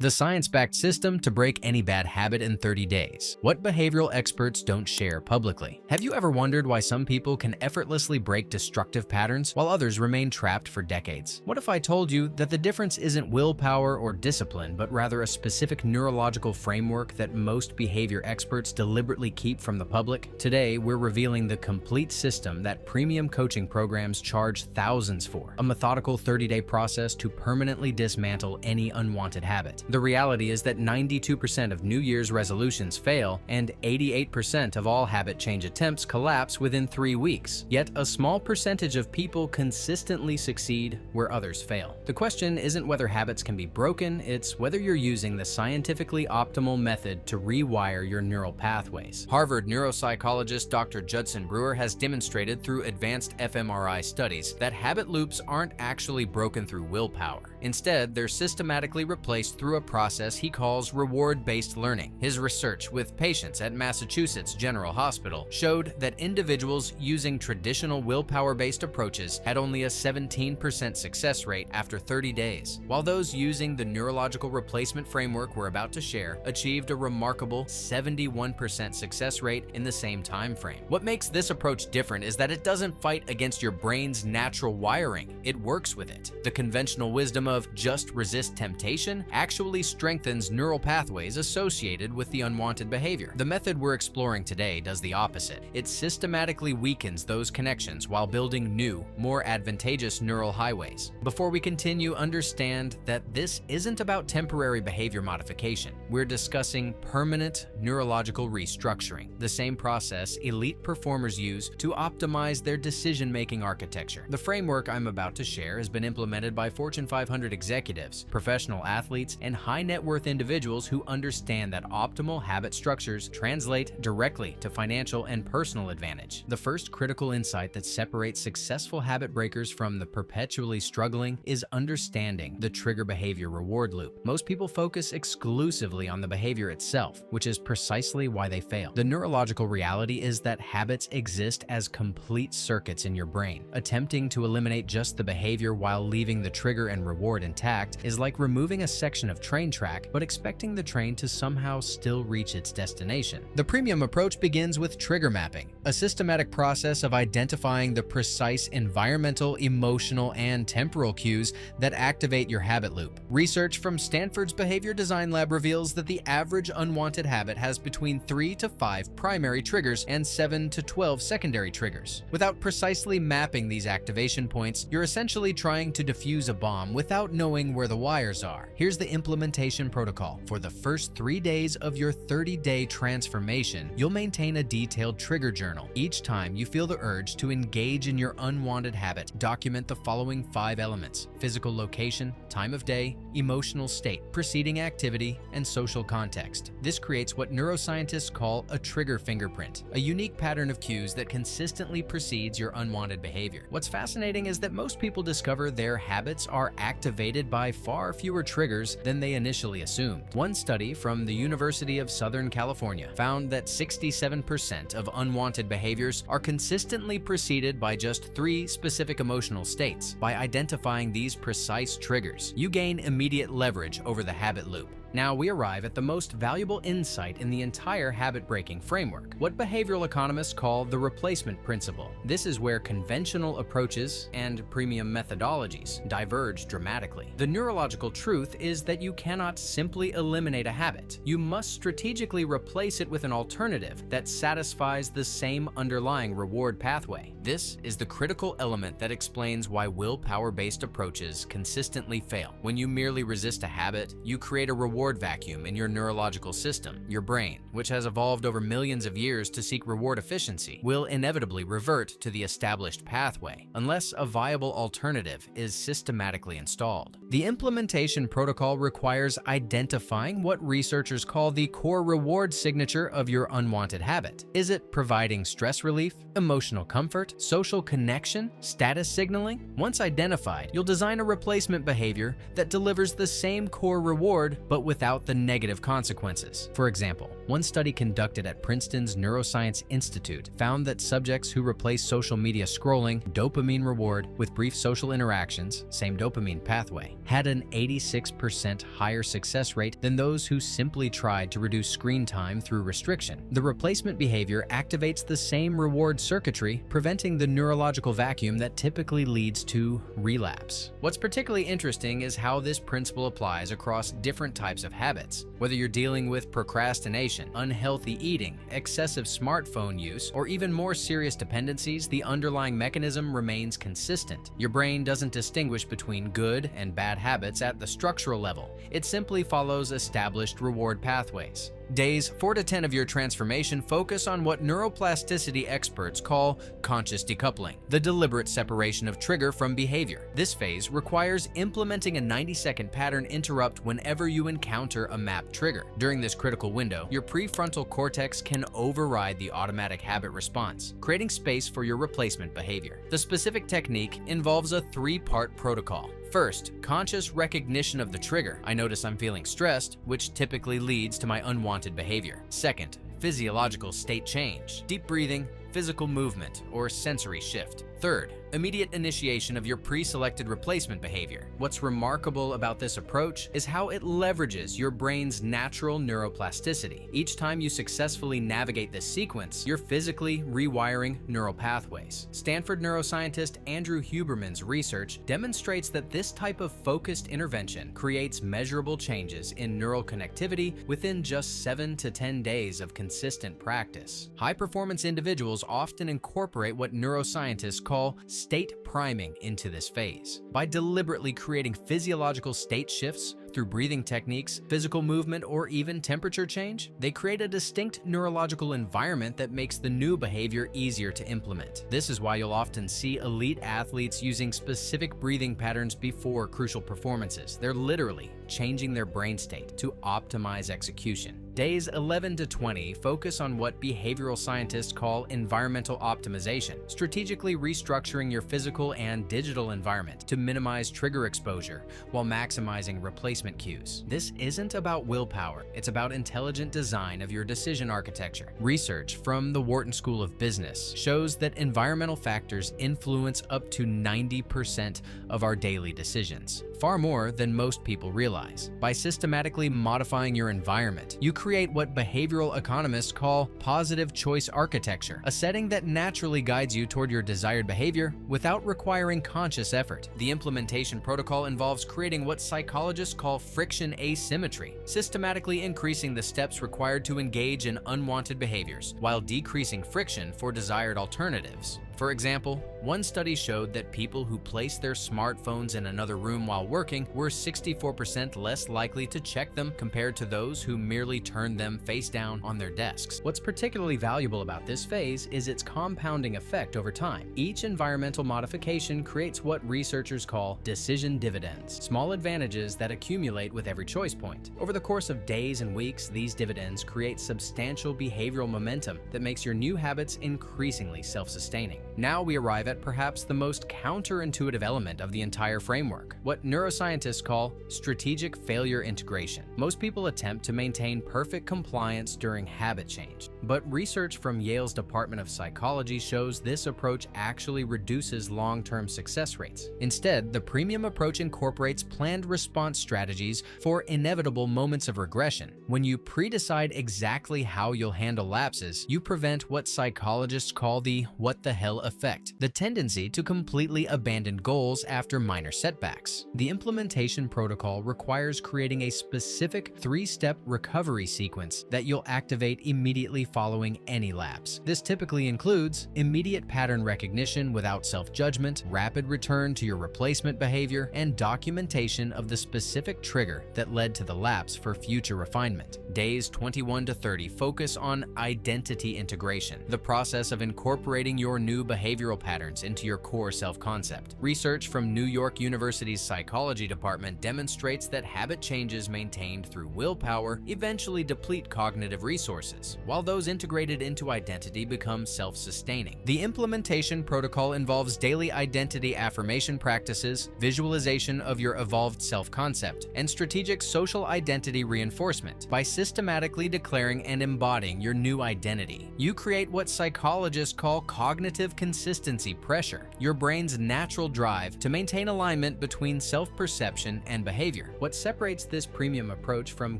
The science-backed system to break any bad habit in 30 days. What behavioral experts don't share publicly. Have you ever wondered why some people can effortlessly break destructive patterns while others remain trapped for decades? What if I told you that the difference isn't willpower or discipline, but rather a specific neurological framework that most behavior experts deliberately keep from the public? Today, we're revealing the complete system that premium coaching programs charge thousands for. A methodical 30-day process to permanently dismantle any unwanted habit. The reality is that 92% of New Year's resolutions fail, and 88% of all habit change attempts collapse within 3 weeks. Yet a small percentage of people consistently succeed where others fail. The question isn't whether habits can be broken, it's whether you're using the scientifically optimal method to rewire your neural pathways. Harvard neuropsychologist Dr. Judson Brewer has demonstrated through advanced fMRI studies that habit loops aren't actually broken through willpower. Instead, they're systematically replaced through a process he calls reward-based learning. His research with patients at Massachusetts General Hospital showed that individuals using traditional willpower-based approaches had only a 17% success rate after 30 days, while those using the neurological replacement framework we're about to share achieved a remarkable 71% success rate in the same time frame. What makes this approach different is that it doesn't fight against your brain's natural wiring, it works with it. The conventional wisdom of just resist temptation actually strengthens neural pathways associated with the unwanted behavior. The method we're exploring today does the opposite. It systematically weakens those connections while building new, more advantageous neural highways. Before we continue, understand that this isn't about temporary behavior modification. We're discussing permanent neurological restructuring, the same process elite performers use to optimize their decision-making architecture. The framework I'm about to share has been implemented by Fortune 500 executives, professional athletes, and high-net-worth individuals who understand that optimal habit structures translate directly to financial and personal advantage. The first critical insight that separates successful habit breakers from the perpetually struggling is understanding the trigger behavior reward loop. Most people focus exclusively on the behavior itself, which is precisely why they fail. The neurological reality is that habits exist as complete circuits in your brain. Attempting to eliminate just the behavior while leaving the trigger and reward intact is like removing a section of train track, but expecting the train to somehow still reach its destination. The premium approach begins with trigger mapping, a systematic process of identifying the precise environmental, emotional, and temporal cues that activate your habit loop. Research from Stanford's Behavior Design Lab reveals that the average unwanted habit has between 3 to 5 primary triggers and 7 to 12 secondary triggers. Without precisely mapping these activation points, you're essentially trying to defuse a bomb without knowing where the wires are. Here's the implementation protocol. For the first 3 days of your 30-day transformation, you'll maintain a detailed trigger journal. Each time you feel the urge to engage in your unwanted habit, document the following 5 elements: physical location, time of day, emotional state, preceding activity, and social context. This creates what neuroscientists call a trigger fingerprint, a unique pattern of cues that consistently precedes your unwanted behavior. What's fascinating is that most people discover their habits are activated by far fewer triggers than they initially assumed. One study from the University of Southern California found that 67% of unwanted behaviors are consistently preceded by just 3 specific emotional states. By identifying these precise triggers, you gain immediate leverage over the habit loop. Now we arrive at the most valuable insight in the entire habit-breaking framework, what behavioral economists call the replacement principle. This is where conventional approaches and premium methodologies diverge dramatically. The neurological truth is that you cannot simply eliminate a habit. You must strategically replace it with an alternative that satisfies the same underlying reward pathway. This is the critical element that explains why willpower-based approaches consistently fail. When you merely resist a habit, you create a reward vacuum in your neurological system. Your brain, which has evolved over millions of years to seek reward efficiency, will inevitably revert to the established pathway unless a viable alternative is systematically installed. The implementation protocol requires identifying what researchers call the core reward signature of your unwanted habit. Is it providing stress relief, emotional comfort, social connection, status signaling? Once identified, you'll design a replacement behavior that delivers the same core reward but without the negative consequences. For example, one study conducted at Princeton's Neuroscience Institute found that subjects who replaced social media scrolling, dopamine reward, with brief social interactions, same dopamine pathway, had an 86% higher success rate than those who simply tried to reduce screen time through restriction. The replacement behavior activates the same reward circuitry, preventing the neurological vacuum that typically leads to relapse. What's particularly interesting is how this principle applies across different types of habits. Whether you're dealing with procrastination, unhealthy eating, excessive smartphone use, or even more serious dependencies, the underlying mechanism remains consistent. Your brain doesn't distinguish between good and bad habits at the structural level. It simply follows established reward pathways. Days 4 to 10 of your transformation focus on what neuroplasticity experts call conscious decoupling, the deliberate separation of trigger from behavior. This phase requires implementing a 90-second pattern interrupt whenever you encounter a mapped trigger. During this critical window, your prefrontal cortex can override the automatic habit response, creating space for your replacement behavior. The specific technique involves a 3-part protocol. First, conscious recognition of the trigger. I notice I'm feeling stressed, which typically leads to my unwanted behavior. Second, physiological state change. Deep breathing, physical movement, or sensory shift. Third, immediate initiation of your pre-selected replacement behavior. What's remarkable about this approach is how it leverages your brain's natural neuroplasticity. Each time you successfully navigate this sequence, you're physically rewiring neural pathways. Stanford neuroscientist Andrew Huberman's research demonstrates that this type of focused intervention creates measurable changes in neural connectivity within just 7 to 10 days of consistent practice. High-performance individuals often incorporate what neuroscientists call state priming into this phase. By deliberately creating physiological state shifts through breathing techniques, physical movement, or even temperature change, they create a distinct neurological environment that makes the new behavior easier to implement. This is why you'll often see elite athletes using specific breathing patterns before crucial performances. They're literally changing their brain state to optimize execution. Days 11 to 20 focus on what behavioral scientists call environmental optimization, strategically restructuring your physical and digital environment to minimize trigger exposure while maximizing replacement cues. This isn't about willpower, it's about intelligent design of your decision architecture. Research from the Wharton School of Business shows that environmental factors influence up to 90% of our daily decisions, far more than most people realize. By systematically modifying your environment, you create what behavioral economists call positive choice architecture, a setting that naturally guides you toward your desired behavior without requiring conscious effort. The implementation protocol involves creating what psychologists call friction asymmetry, systematically increasing the steps required to engage in unwanted behaviors while decreasing friction for desired alternatives. For example, one study showed that people who placed their smartphones in another room while working were 64% less likely to check them compared to those who merely turned them face down on their desks. What's particularly valuable about this phase is its compounding effect over time. Each environmental modification creates what researchers call decision dividends, small advantages that accumulate with every choice point. Over the course of days and weeks, these dividends create substantial behavioral momentum that makes your new habits increasingly self-sustaining. Now we arrive at perhaps the most counterintuitive element of the entire framework, what neuroscientists call strategic failure integration. Most people attempt to maintain perfect compliance during habit change, but research from Yale's Department of Psychology shows this approach actually reduces long-term success rates. Instead, the premium approach incorporates planned response strategies for inevitable moments of regression. When you pre-decide exactly how you'll handle lapses, you prevent what psychologists call the what the hell effect, the tendency to completely abandon goals after minor setbacks. The implementation protocol requires creating a specific 3-step recovery sequence that you'll activate immediately following any lapse. This typically includes immediate pattern recognition without self-judgment, rapid return to your replacement behavior, and documentation of the specific trigger that led to the lapse for future refinement. Days 21 to 30 focus on identity integration, the process of incorporating your new behavioral patterns into your core self-concept. Research from New York University's psychology department demonstrates that habit changes maintained through willpower eventually deplete cognitive resources, while those those integrated into identity become self-sustaining. The implementation protocol involves daily identity affirmation practices, visualization of your evolved self-concept, and strategic social identity reinforcement. By systematically declaring and embodying your new identity, you create what psychologists call cognitive consistency pressure, your brain's natural drive to maintain alignment between self-perception and behavior. What separates this premium approach from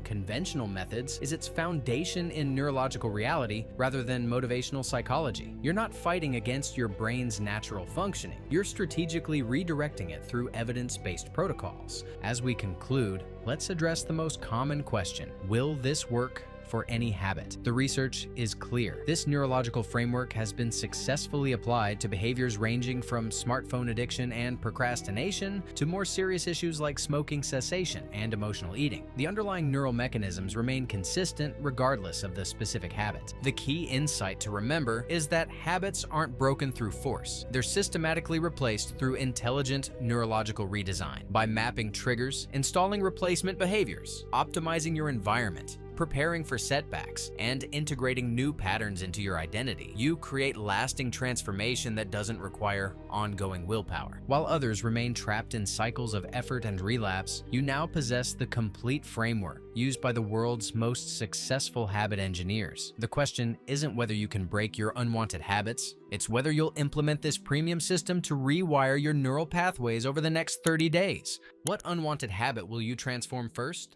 conventional methods is its foundation in neurological reality rather than motivational psychology. You're not fighting against your brain's natural functioning. You're strategically redirecting it through evidence-based protocols. As we conclude, let's address the most common question: will this work for any habit? The research is clear. This neurological framework has been successfully applied to behaviors ranging from smartphone addiction and procrastination to more serious issues like smoking cessation and emotional eating. The underlying neural mechanisms remain consistent regardless of the specific habit. The key insight to remember is that habits aren't broken through force. They're systematically replaced through intelligent neurological redesign. By mapping triggers, installing replacement behaviors, optimizing your environment, preparing for setbacks, and integrating new patterns into your identity, you create lasting transformation that doesn't require ongoing willpower. While others remain trapped in cycles of effort and relapse, you now possess the complete framework used by the world's most successful habit engineers. The question isn't whether you can break your unwanted habits, it's whether you'll implement this premium system to rewire your neural pathways over the next 30 days. What unwanted habit will you transform first?